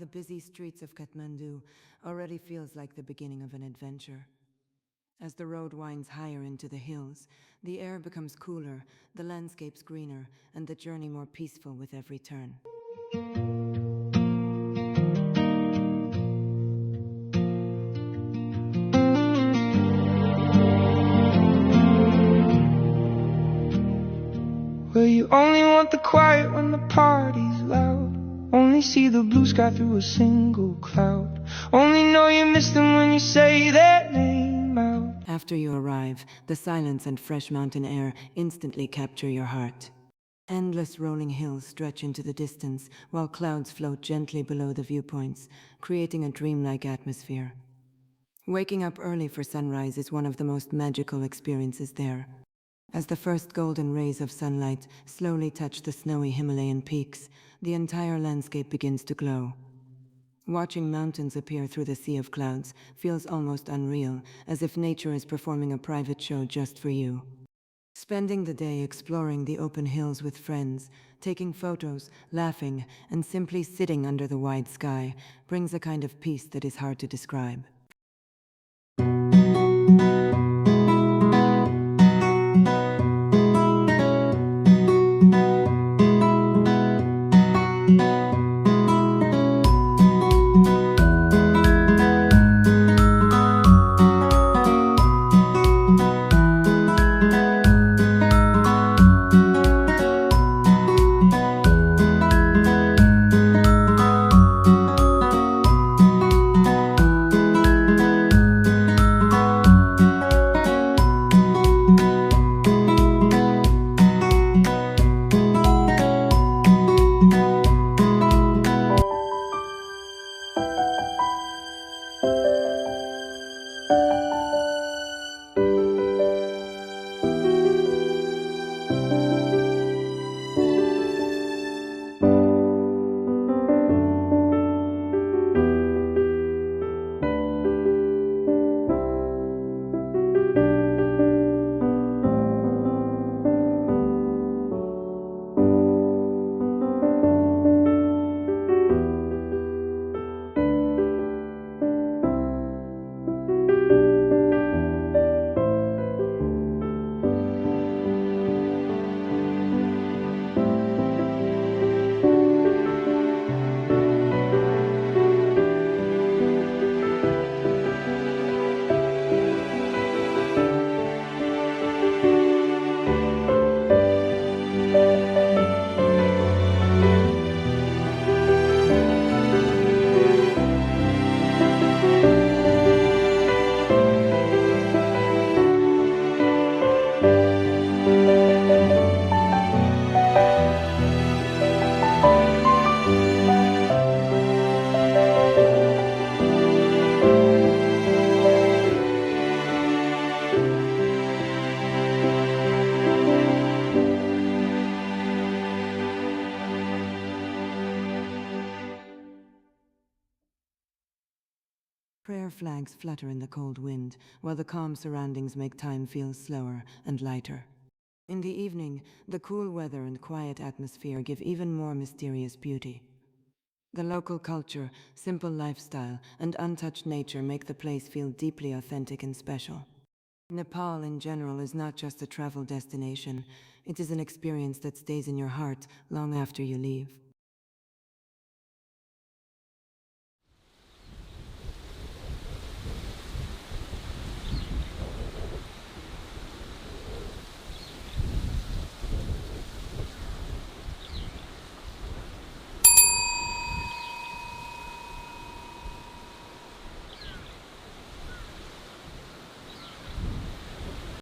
the busy streets of Kathmandu already feels like the beginning of an adventure. As the road winds higher into the hills, the air becomes cooler, the landscapes greener, and the journey more peaceful with every turn. Well, you only want the quiet when the party's loud. Only see the blue sky through a single cloud. Only know you miss them when you say their name out. After you arrive, the silence and fresh mountain air instantly capture your heart. Endless rolling hills stretch into the distance, while clouds float gently below the viewpoints, creating a dreamlike atmosphere. Waking up early for sunrise is one of the most magical experiences there. As the first golden rays of sunlight slowly touch the snowy Himalayan peaks, the entire landscape begins to glow. Watching mountains appear through the sea of clouds feels almost unreal, as if nature is performing a private show just for you. Spending the day exploring the open hills with friends, taking photos, laughing, and simply sitting under the wide sky brings a kind of peace that is hard to describe. Prayer flags flutter in the cold wind, while the calm surroundings make time feel slower and lighter. In the evening, the cool weather and quiet atmosphere give even more mysterious beauty. The local culture, simple lifestyle, and untouched nature make the place feel deeply authentic and special. Nepal in general is not just a travel destination, it is an experience that stays in your heart long after you leave.